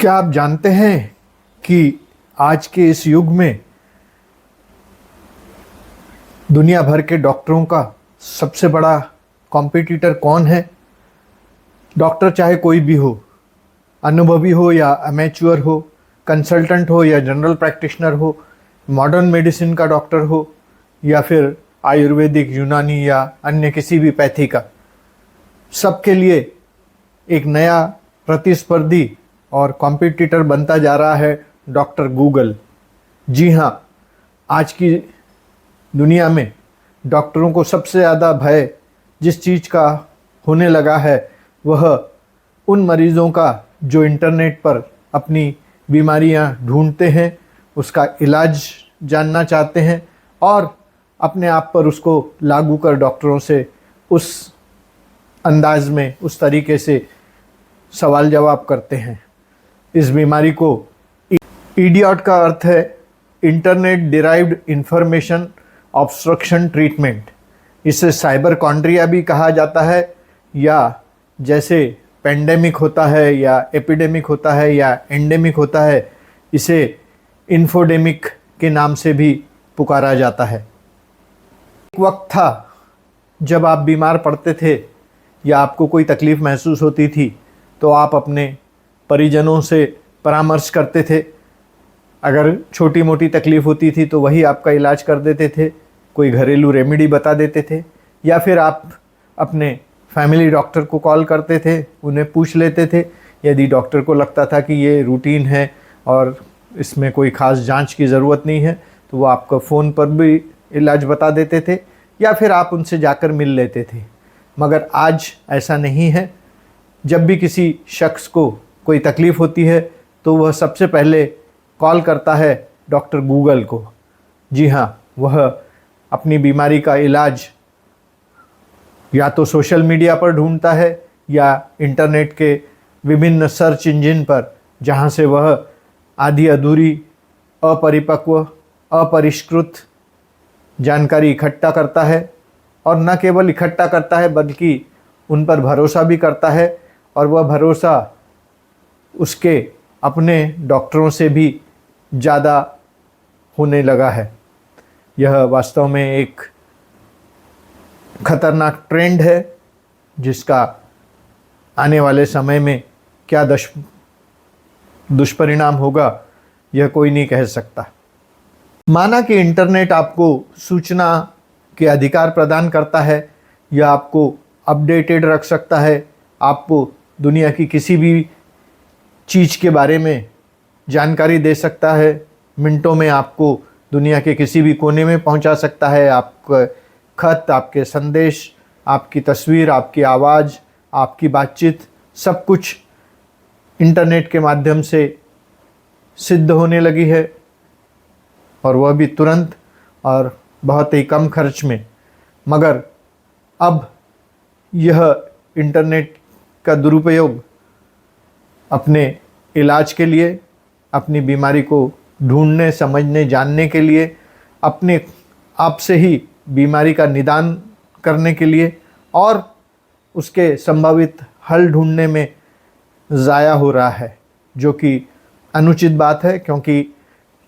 क्या आप जानते हैं कि आज के इस युग में दुनिया भर के डॉक्टरों का सबसे बड़ा कॉम्पिटिटर कौन है? डॉक्टर चाहे कोई भी हो, अनुभवी हो या अमेच्योर हो, कंसल्टेंट हो या जनरल प्रैक्टिशनर हो, मॉडर्न मेडिसिन का डॉक्टर हो या फिर आयुर्वेदिक, यूनानी या अन्य किसी भी पैथी का, सबके लिए एक नया प्रतिस्पर्धी और कॉम्पिटिटर बनता जा रहा है डॉक्टर गूगल। जी हाँ, आज की दुनिया में डॉक्टरों को सबसे ज़्यादा भय जिस चीज़ का होने लगा है वह उन मरीज़ों का जो इंटरनेट पर अपनी बीमारियां ढूंढते हैं, उसका इलाज जानना चाहते हैं और अपने आप पर उसको लागू कर डॉक्टरों से उस अंदाज में, उस तरीके से सवाल जवाब करते हैं। इस बीमारी को ईडियट का अर्थ है internet derived information obstruction treatment. इसे साइबर कॉन्ड्रिया भी कहा जाता है, या जैसे पेंडेमिक होता है या एपिडेमिक होता है या एंडेमिक होता है, इसे इन्फोडेमिक के नाम से भी पुकारा जाता है। एक वक्त था जब आप बीमार पड़ते थे या आपको कोई तकलीफ़ महसूस होती थी तो आप अपने परिजनों से परामर्श करते थे। अगर छोटी मोटी तकलीफ़ होती थी तो वही आपका इलाज कर देते थे, कोई घरेलू रेमेडी बता देते थे, या फिर आप अपने फैमिली डॉक्टर को कॉल करते थे, उन्हें पूछ लेते थे। यदि डॉक्टर को लगता था कि ये रूटीन है और इसमें कोई ख़ास जांच की ज़रूरत नहीं है तो वो आपको फ़ोन पर भी इलाज बता देते थे, या फिर आप उनसे जाकर मिल लेते थे। मगर आज ऐसा नहीं है। जब भी किसी शख्स को कोई तकलीफ़ होती है तो वह सबसे पहले कॉल करता है डॉक्टर गूगल को। जी हाँ, वह अपनी बीमारी का इलाज या तो सोशल मीडिया पर ढूंढता है या इंटरनेट के विभिन्न सर्च इंजन पर, जहाँ से वह आधी अधूरी, अपरिपक्व, अपरिष्कृत जानकारी इकट्ठा करता है। और न केवल इकट्ठा करता है बल्कि उन पर भरोसा भी करता है, और वह भरोसा उसके अपने डॉक्टरों से भी ज़्यादा होने लगा है। यह वास्तव में एक खतरनाक ट्रेंड है जिसका आने वाले समय में क्या दुष्परिणाम होगा यह कोई नहीं कह सकता। माना कि इंटरनेट आपको सूचना के अधिकार प्रदान करता है या आपको अपडेटेड रख सकता है, आपको दुनिया की किसी भी चीज़ के बारे में जानकारी दे सकता है, मिनटों में आपको दुनिया के किसी भी कोने में पहुंचा सकता है। आपका खत, आपके संदेश, आपकी तस्वीर, आपकी आवाज़, आपकी बातचीत, सब कुछ इंटरनेट के माध्यम से सिद्ध होने लगी है, और वह भी तुरंत और बहुत ही कम खर्च में। मगर अब यह इंटरनेट का दुरुपयोग अपने इलाज के लिए, अपनी बीमारी को ढूंढने, समझने, जानने के लिए, अपने आप से ही बीमारी का निदान करने के लिए और उसके संभावित हल ढूंढने में ज़ाया हो रहा है, जो कि अनुचित बात है। क्योंकि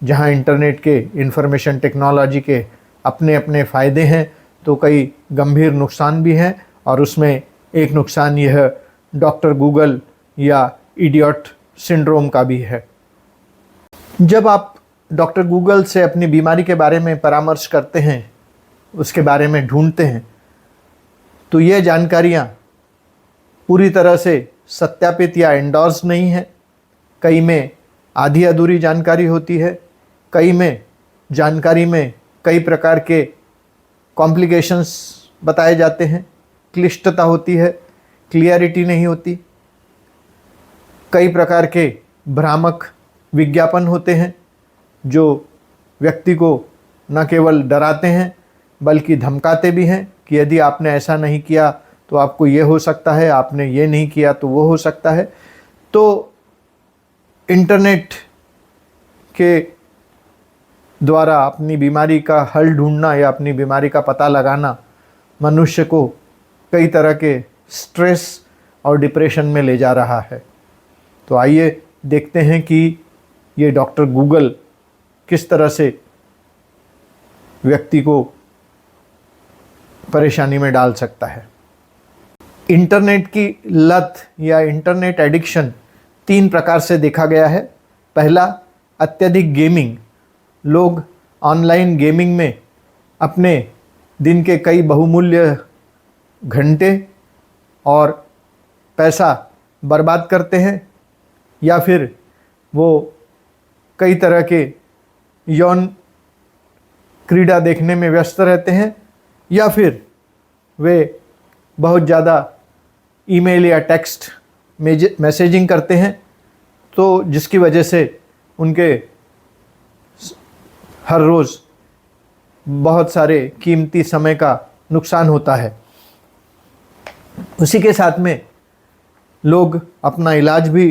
जहां इंटरनेट के, इंफॉर्मेशन टेक्नोलॉजी के अपने अपने फ़ायदे हैं तो कई गंभीर नुकसान भी हैं, और उसमें एक नुकसान यह डॉक्टर गूगल या इडियट सिंड्रोम का भी है। जब आप डॉक्टर गूगल से अपनी बीमारी के बारे में परामर्श करते हैं, उसके बारे में ढूंढते हैं, तो ये जानकारियाँ पूरी तरह से सत्यापित या एंडोर्स नहीं है। कई में आधी अधूरी जानकारी होती है, कई में जानकारी में कई प्रकार के कॉम्प्लिकेशंस बताए जाते हैं, क्लिष्टता होती है, क्लियरिटी नहीं होती, कई प्रकार के भ्रामक विज्ञापन होते हैं जो व्यक्ति को न केवल डराते हैं बल्कि धमकाते भी हैं कि यदि आपने ऐसा नहीं किया तो आपको ये हो सकता है, आपने ये नहीं किया तो वो हो सकता है। तो इंटरनेट के द्वारा अपनी बीमारी का हल ढूंढना या अपनी बीमारी का पता लगाना मनुष्य को कई तरह के स्ट्रेस और डिप्रेशन में ले जा रहा है। तो आइए देखते हैं कि ये डॉक्टर गूगल किस तरह से व्यक्ति को परेशानी में डाल सकता है। इंटरनेट की लत या इंटरनेट एडिक्शन 3 प्रकार से देखा गया है। पहला, अत्यधिक गेमिंग। लोग ऑनलाइन गेमिंग में अपने दिन के कई बहुमूल्य घंटे और पैसा बर्बाद करते हैं, या फिर वो कई तरह के यौन क्रीड़ा देखने में व्यस्त रहते हैं, या फिर वे बहुत ज़्यादा ईमेल या टेक्स्ट मैसेजिंग करते हैं, तो जिसकी वजह से उनके हर रोज़ बहुत सारे कीमती समय का नुकसान होता है। उसी के साथ में लोग अपना इलाज भी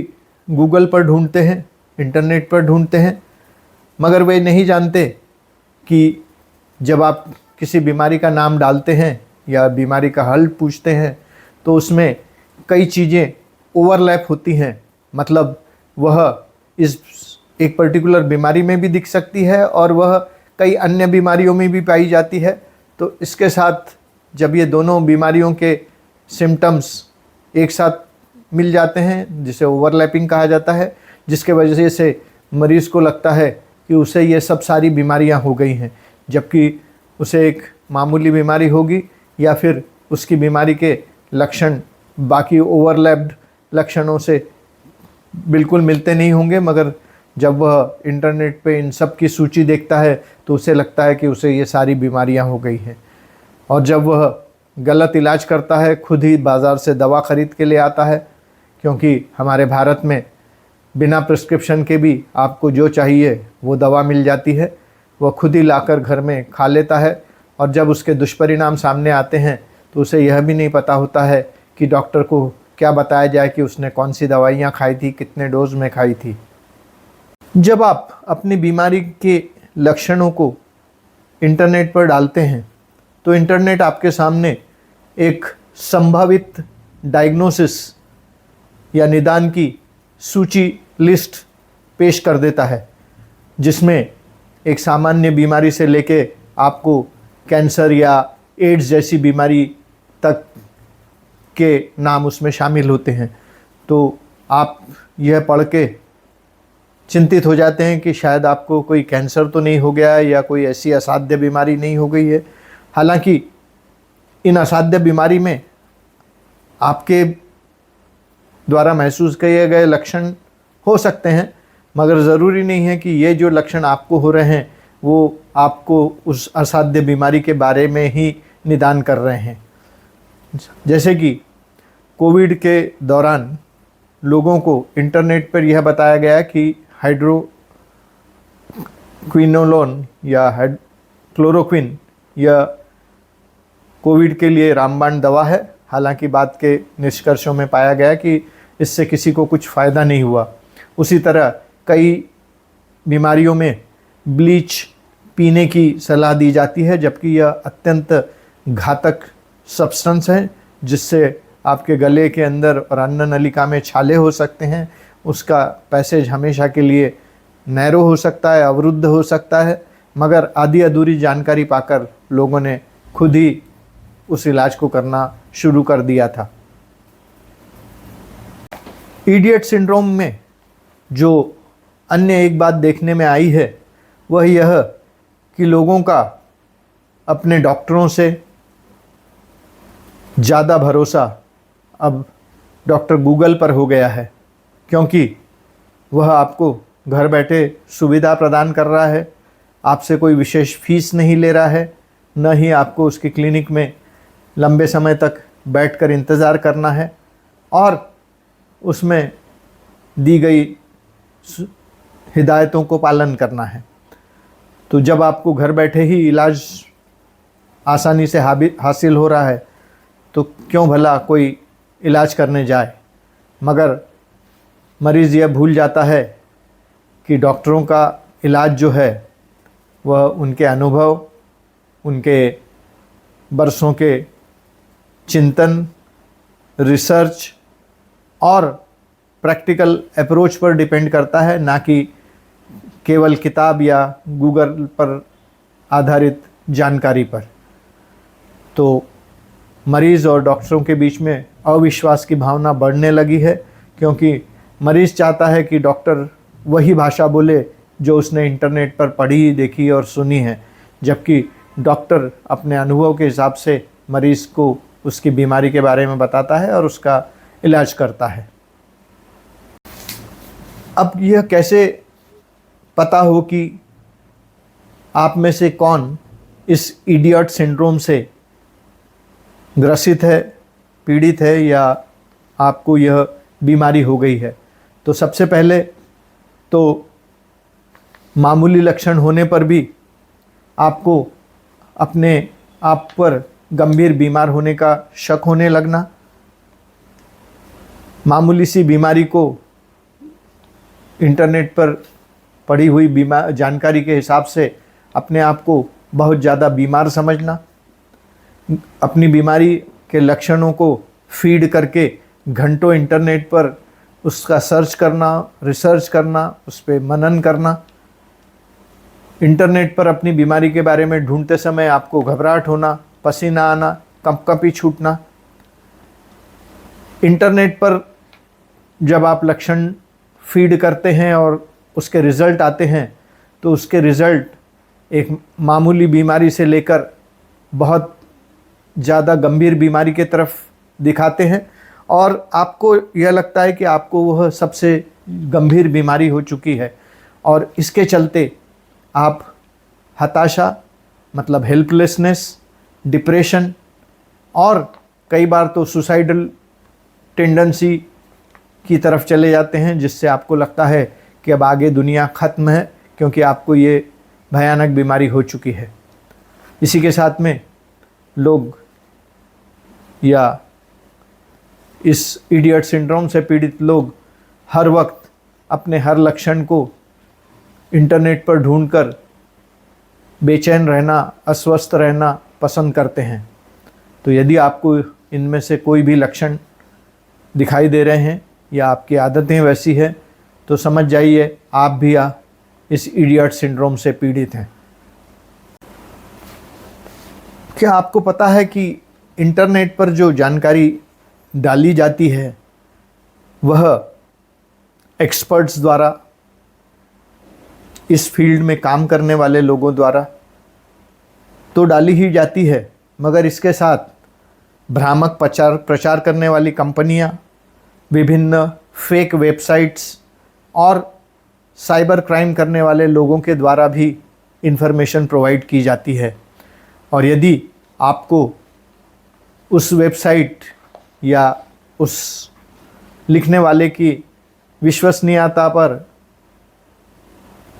गूगल पर ढूंढते हैं, इंटरनेट पर ढूंढते हैं, मगर वे नहीं जानते कि जब आप किसी बीमारी का नाम डालते हैं या बीमारी का हल पूछते हैं तो उसमें कई चीज़ें ओवरलैप होती हैं। मतलब वह इस एक पर्टिकुलर बीमारी में भी दिख सकती है और वह कई अन्य बीमारियों में भी पाई जाती है। तो इसके साथ जब ये दोनों बीमारियों के सिम्टम्स एक साथ मिल जाते हैं, जिसे ओवरलैपिंग कहा जाता है, जिसके वजह से मरीज़ को लगता है कि उसे ये सब सारी बीमारियां हो गई हैं, जबकि उसे एक मामूली बीमारी होगी, या फिर उसकी बीमारी के लक्षण बाकी ओवरलैप्ड लक्षणों से बिल्कुल मिलते नहीं होंगे। मगर जब वह इंटरनेट पे इन सब की सूची देखता है तो उसे लगता है कि उसे ये सारी बीमारियां हो गई हैं, और जब वह गलत इलाज करता है, खुद ही बाज़ार से दवा ख़रीद के ले आता है, क्योंकि हमारे भारत में बिना प्रिस्क्रिप्शन के भी आपको जो चाहिए वो दवा मिल जाती है। वह खुद ही लाकर घर में खा लेता है, और जब उसके दुष्परिणाम सामने आते हैं तो उसे यह भी नहीं पता होता है कि डॉक्टर को क्या बताया जाए कि उसने कौन सी दवाइयाँ खाई थी, कितने डोज में खाई थी। जब आप अपनी बीमारी के लक्षणों को इंटरनेट पर डालते हैं तो इंटरनेट आपके सामने एक संभावित डायग्नोसिस या निदान की सूची लिस्ट पेश कर देता है, जिसमें एक सामान्य बीमारी से लेके आपको कैंसर या एड्स जैसी बीमारी तक के नाम उसमें शामिल होते हैं। तो आप यह पढ़ के चिंतित हो जाते हैं कि शायद आपको कोई कैंसर तो नहीं हो गया है या कोई ऐसी असाध्य बीमारी नहीं हो गई है। हालांकि इन असाध्य बीमारी में आपके द्वारा महसूस किए गए लक्षण हो सकते हैं, मगर ज़रूरी नहीं है कि ये जो लक्षण आपको हो रहे हैं वो आपको उस असाध्य बीमारी के बारे में ही निदान कर रहे हैं। जैसे कि कोविड के दौरान लोगों को इंटरनेट पर यह बताया गया कि हाइड्रोक्विनोलोन या क्लोरोक्विन यह कोविड के लिए रामबाण दवा है। हालांकि बाद के निष्कर्षों में पाया गया कि इससे किसी को कुछ फ़ायदा नहीं हुआ। उसी तरह कई बीमारियों में ब्लीच पीने की सलाह दी जाती है, जबकि यह अत्यंत घातक सब्सटेंस है, जिससे आपके गले के अंदर और अन्न नलिका में छाले हो सकते हैं। उसका पैसेज हमेशा के लिए नैरो हो सकता है, अवरुद्ध हो सकता है। मगर आधी अधूरी जानकारी पाकर लोगों ने खुद ही उस इलाज को करना शुरू कर दिया था। इडियट सिंड्रोम में जो अन्य एक बात देखने में आई है वह यह कि लोगों का अपने डॉक्टरों से ज़्यादा भरोसा अब डॉक्टर गूगल पर हो गया है, क्योंकि वह आपको घर बैठे सुविधा प्रदान कर रहा है, आपसे कोई विशेष फीस नहीं ले रहा है, न ही आपको उसकी क्लिनिक में लंबे समय तक बैठकर इंतज़ार करना है, और उसमें दी गई हिदायतों को पालन करना है। तो जब आपको घर बैठे ही इलाज आसानी से हासिल हो रहा है तो क्यों भला कोई इलाज करने जाए। मगर मरीज़ यह भूल जाता है कि डॉक्टरों का इलाज जो है वह उनके अनुभव, उनके बरसों के चिंतन, रिसर्च और प्रैक्टिकल अप्रोच पर डिपेंड करता है, ना कि केवल किताब या गूगल पर आधारित जानकारी पर। तो मरीज़ और डॉक्टरों के बीच में अविश्वास की भावना बढ़ने लगी है, क्योंकि मरीज़ चाहता है कि डॉक्टर वही भाषा बोले जो उसने इंटरनेट पर पढ़ी, देखी और सुनी है, जबकि डॉक्टर अपने अनुभव के हिसाब से मरीज़ को उसकी बीमारी के बारे में बताता है और उसका इलाज करता है। अब यह कैसे पता हो कि आप में से कौन इस इडियट सिंड्रोम से ग्रसित है, पीड़ित है, या आपको यह बीमारी हो गई है? तो सबसे पहले तो मामूली लक्षण होने पर भी आपको अपने आप पर गंभीर बीमार होने का शक होने लगना, मामूली सी बीमारी को इंटरनेट पर पढ़ी हुई जानकारी के हिसाब से अपने आप को बहुत ज़्यादा बीमार समझना, अपनी बीमारी के लक्षणों को फीड करके घंटों इंटरनेट पर उसका सर्च करना, रिसर्च करना, उस पर मनन करना, इंटरनेट पर अपनी बीमारी के बारे में ढूंढते समय आपको घबराहट होना, पसीना आना, कंपकंपी छूटना। इंटरनेट पर जब आप लक्षण फीड करते हैं और उसके रिज़ल्ट आते हैं, तो उसके रिज़ल्ट एक मामूली बीमारी से लेकर बहुत ज़्यादा गंभीर बीमारी के तरफ दिखाते हैं, और आपको यह लगता है कि आपको वह सबसे गंभीर बीमारी हो चुकी है, और इसके चलते आप हताशा मतलब हेल्पलेसनेस, डिप्रेशन और कई बार तो सुसाइडल टेंडेंसी की तरफ चले जाते हैं, जिससे आपको लगता है कि अब आगे दुनिया ख़त्म है, क्योंकि आपको ये भयानक बीमारी हो चुकी है। इसी के साथ में लोग या इस इडियट सिंड्रोम से पीड़ित लोग हर वक्त अपने हर लक्षण को इंटरनेट पर ढूंढकर बेचैन रहना, अस्वस्थ रहना पसंद करते हैं। तो यदि आपको इनमें से कोई भी लक्षण दिखाई दे रहे हैं या आपकी आदतें वैसी हैं, तो समझ जाइए आप भी इस इडियट सिंड्रोम से पीड़ित हैं। क्या आपको पता है कि इंटरनेट पर जो जानकारी डाली जाती है वह एक्सपर्ट्स द्वारा, इस फील्ड में काम करने वाले लोगों द्वारा तो डाली ही जाती है, मगर इसके साथ भ्रामक प्रचार करने वाली कंपनियां, विभिन्न फेक वेबसाइट्स और साइबर क्राइम करने वाले लोगों के द्वारा भी इंफॉर्मेशन प्रोवाइड की जाती है। और यदि आपको उस वेबसाइट या उस लिखने वाले की विश्वसनीयता पर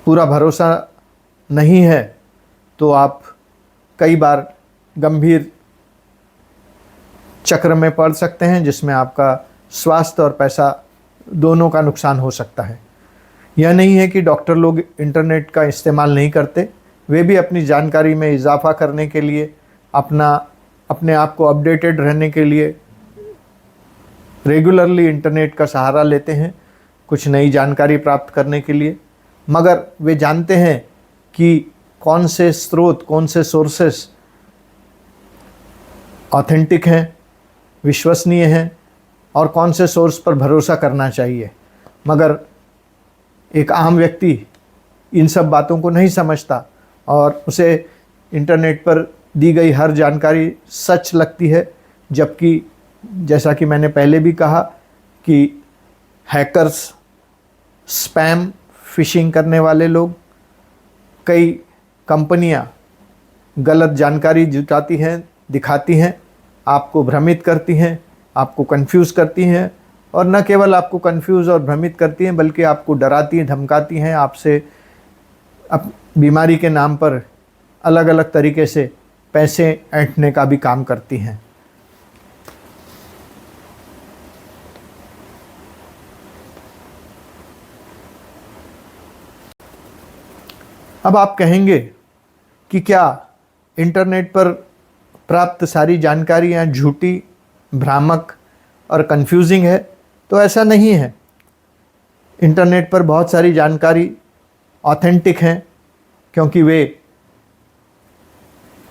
पूरा भरोसा नहीं है, तो आप कई बार गंभीर चक्र में पड़ सकते हैं, जिसमें आपका स्वास्थ्य और पैसा दोनों का नुकसान हो सकता है। यह नहीं है कि डॉक्टर लोग इंटरनेट का इस्तेमाल नहीं करते, वे भी अपनी जानकारी में इजाफा करने के लिए, अपने आप को अपडेटेड रहने के लिए रेगुलरली इंटरनेट का सहारा लेते हैं, कुछ नई जानकारी प्राप्त करने के लिए। मगर वे जानते हैं कि कौन से स्रोत, कौन से सोर्सेस ऑथेंटिक हैं, विश्वसनीय हैं, और कौन से सोर्स पर भरोसा करना चाहिए। मगर एक आम व्यक्ति इन सब बातों को नहीं समझता और उसे इंटरनेट पर दी गई हर जानकारी सच लगती है, जबकि जैसा कि मैंने पहले भी कहा कि हैकर्स, स्पैम, फिशिंग करने वाले लोग, कई कंपनियां गलत जानकारी जुटाती हैं, दिखाती हैं, आपको भ्रमित करती हैं, आपको कंफ्यूज करती हैं, और न केवल आपको कंफ्यूज और भ्रमित करती हैं बल्कि आपको डराती हैं, धमकाती हैं, आपसे बीमारी के नाम पर अलग अलग तरीके से पैसे ऐंठने का भी काम करती हैं। अब आप कहेंगे कि क्या इंटरनेट पर प्राप्त सारी जानकारियाँ झूठी, भ्रामक और कंफ्यूजिंग है? तो ऐसा नहीं है। इंटरनेट पर बहुत सारी जानकारी ऑथेंटिक हैं, क्योंकि वे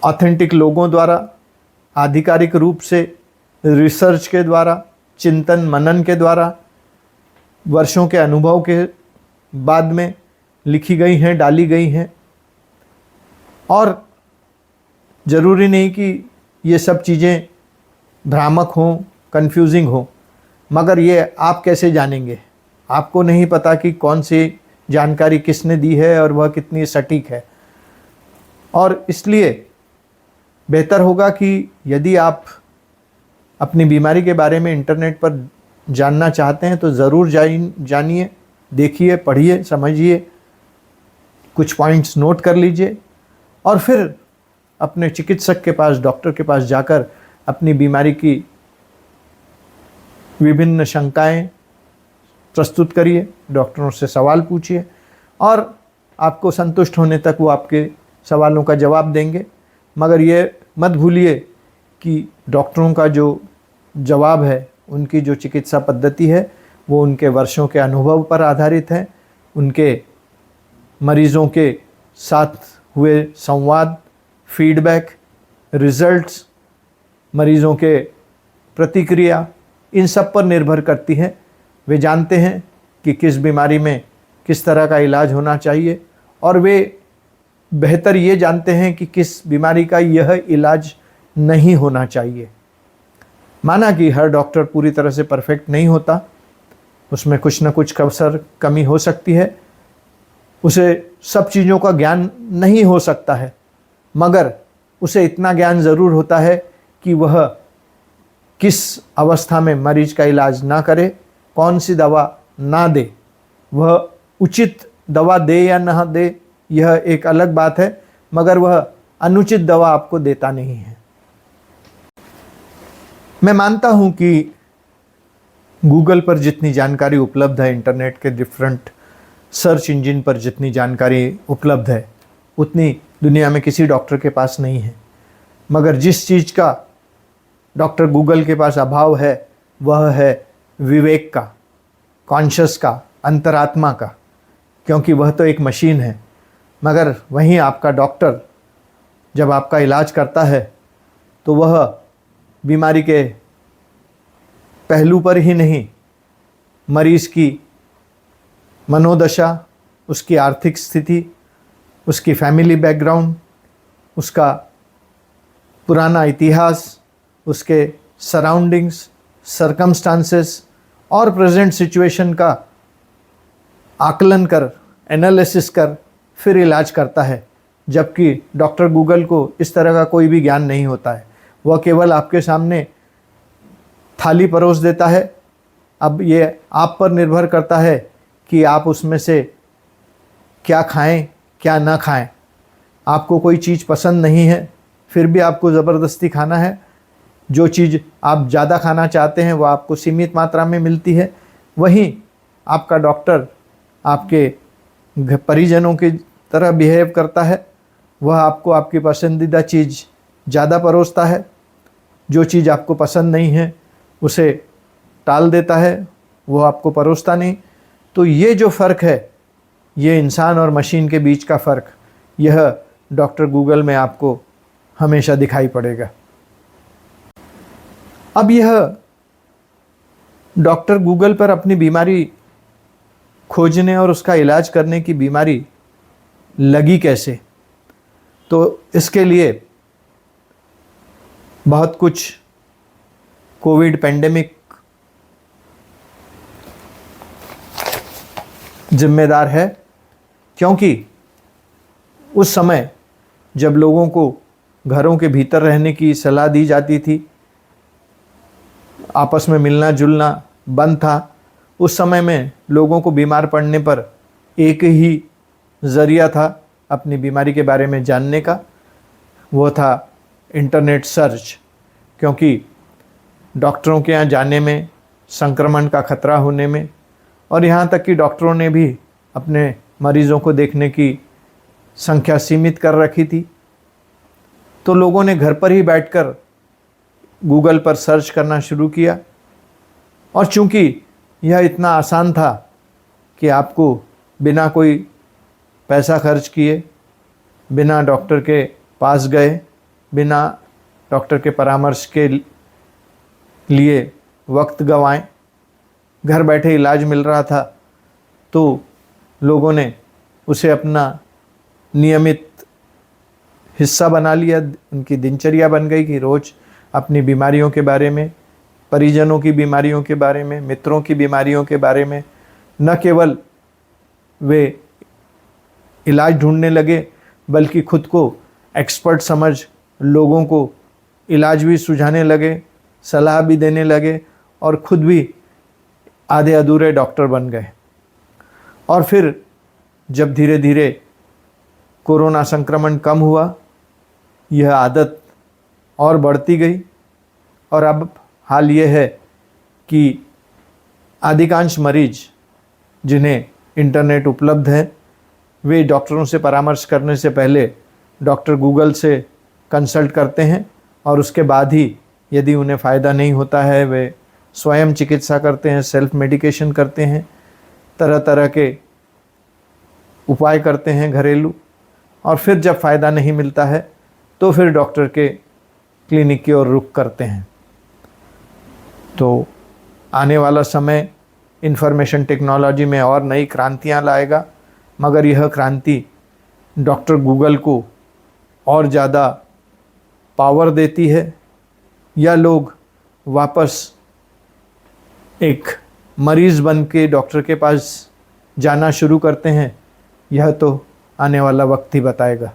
ऑथेंटिक लोगों द्वारा आधिकारिक रूप से रिसर्च के द्वारा, चिंतन मनन के द्वारा, वर्षों के अनुभव के बाद में लिखी गई हैं, डाली गई हैं। और ज़रूरी नहीं कि ये सब चीज़ें भ्रामक हों, कंफ्यूजिंग हों, मगर ये आप कैसे जानेंगे? आपको नहीं पता कि कौन सी जानकारी किसने दी है और वह कितनी सटीक है। और इसलिए बेहतर होगा कि यदि आप अपनी बीमारी के बारे में इंटरनेट पर जानना चाहते हैं तो ज़रूर जानिए, देखिए, पढ़िए, समझिए, कुछ पॉइंट्स नोट कर लीजिए और फिर अपने चिकित्सक के पास, डॉक्टर के पास जाकर अपनी बीमारी की विभिन्न शंकाएं प्रस्तुत करिए, डॉक्टरों से सवाल पूछिए और आपको संतुष्ट होने तक वो आपके सवालों का जवाब देंगे। मगर ये मत भूलिए कि डॉक्टरों का जो जवाब है, उनकी जो चिकित्सा पद्धति है, वो उनके वर्षों के अनुभव पर आधारित है, उनके मरीज़ों के साथ हुए संवाद, फीडबैक, रिजल्ट्स, मरीज़ों के प्रतिक्रिया, इन सब पर निर्भर करती है। वे जानते हैं कि किस बीमारी में किस तरह का इलाज होना चाहिए और वे बेहतर ये जानते हैं कि किस बीमारी का यह इलाज नहीं होना चाहिए। माना कि हर डॉक्टर पूरी तरह से परफेक्ट नहीं होता, उसमें कुछ न कुछ कसर कमी हो सकती है, उसे सब चीज़ों का ज्ञान नहीं हो सकता है, मगर उसे इतना ज्ञान ज़रूर होता है कि वह किस अवस्था में मरीज का इलाज ना करे, कौन सी दवा ना दे। वह उचित दवा दे या ना दे यह एक अलग बात है, मगर वह अनुचित दवा आपको देता नहीं है। मैं मानता हूं कि गूगल पर जितनी जानकारी उपलब्ध है, इंटरनेट के डिफरेंट सर्च इंजन पर जितनी जानकारी उपलब्ध है, उतनी दुनिया में किसी डॉक्टर के पास नहीं है। मगर जिस चीज़ का डॉक्टर गूगल के पास अभाव है वह है विवेक का, कॉन्शियस का, अंतरात्मा का, क्योंकि वह तो एक मशीन है। मगर वहीं आपका डॉक्टर जब आपका इलाज करता है तो वह बीमारी के पहलू पर ही नहीं, मरीज़ की मनोदशा, उसकी आर्थिक स्थिति, उसकी फैमिली बैकग्राउंड, उसका पुराना इतिहास, उसके सराउंडिंग्स, सर्कमस्टांसेस और प्रेजेंट सिचुएशन का आकलन कर, एनालिसिस कर फिर इलाज करता है। जबकि डॉक्टर गूगल को इस तरह का कोई भी ज्ञान नहीं होता है। वह केवल आपके सामने थाली परोस देता है। अब ये आप पर निर्भर करता है कि आप उसमें से क्या खाएं, क्या ना खाएं। आपको कोई चीज़ पसंद नहीं है, फिर भी आपको ज़बरदस्ती खाना है। जो चीज़ आप ज़्यादा खाना चाहते हैं वह आपको सीमित मात्रा में मिलती है। वहीं आपका डॉक्टर आपके परिजनों की तरह बिहेव करता है। वह आपको आपकी पसंदीदा चीज़ ज़्यादा परोसता है, जो चीज़ आपको पसंद नहीं है उसे टाल देता है, वो आपको परोसता नहीं। तो ये जो फ़र्क है, ये इंसान और मशीन के बीच का फ़र्क, यह डॉक्टर गूगल में आपको हमेशा दिखाई पड़ेगा। अब यह डॉक्टर गूगल पर अपनी बीमारी खोजने और उसका इलाज करने की बीमारी लगी कैसे? तो इसके लिए बहुत कुछ कोविड पेंडेमिक जिम्मेदार है, क्योंकि उस समय जब लोगों को घरों के भीतर रहने की सलाह दी जाती थी, आपस में मिलना जुलना बंद था, उस समय में लोगों को बीमार पड़ने पर एक ही ज़रिया था अपनी बीमारी के बारे में जानने का, वो था इंटरनेट सर्च। क्योंकि डॉक्टरों के यहाँ जाने में, संक्रमण का खतरा होने में, और यहाँ तक कि डॉक्टरों ने भी अपने मरीज़ों को देखने की संख्या सीमित कर रखी थी, तो लोगों ने घर पर ही बैठकर गूगल पर सर्च करना शुरू किया। और चूंकि यह इतना आसान था कि आपको बिना कोई पैसा खर्च किए, बिना डॉक्टर के पास गए, बिना डॉक्टर के परामर्श के लिए वक्त गंवाएं, घर बैठे इलाज मिल रहा था तो लोगों ने उसे अपना नियमित हिस्सा बना लिया, उनकी दिनचर्या बन गई कि रोज़ अपनी बीमारियों के बारे में, परिजनों की बीमारियों के बारे में, मित्रों की बीमारियों के बारे में न केवल वे इलाज ढूंढने लगे बल्कि खुद को एक्सपर्ट समझ लोगों को इलाज भी सुझाने लगे, सलाह भी देने लगे और खुद भी आधे अधूरे डॉक्टर बन गए। और फिर जब धीरे धीरे कोरोना संक्रमण कम हुआ, यह आदत और बढ़ती गई और अब हाल ये है कि अधिकांश मरीज जिन्हें इंटरनेट उपलब्ध है वे डॉक्टरों से परामर्श करने से पहले डॉक्टर गूगल से कंसल्ट करते हैं और उसके बाद ही यदि उन्हें फ़ायदा नहीं होता है वे स्वयं चिकित्सा करते हैं, सेल्फ मेडिकेशन करते हैं, तरह तरह के उपाय करते हैं घरेलू, और फिर जब फ़ायदा नहीं मिलता है तो फिर डॉक्टर के क्लिनिक की ओर रुख करते हैं। तो आने वाला समय इंफॉर्मेशन टेक्नोलॉजी में और नई क्रांतियाँ लाएगा, मगर यह क्रांति डॉक्टर गूगल को और ज़्यादा पावर देती है या लोग वापस एक मरीज़ बन के डॉक्टर के पास जाना शुरू करते हैं, यह तो आने वाला वक्त ही बताएगा।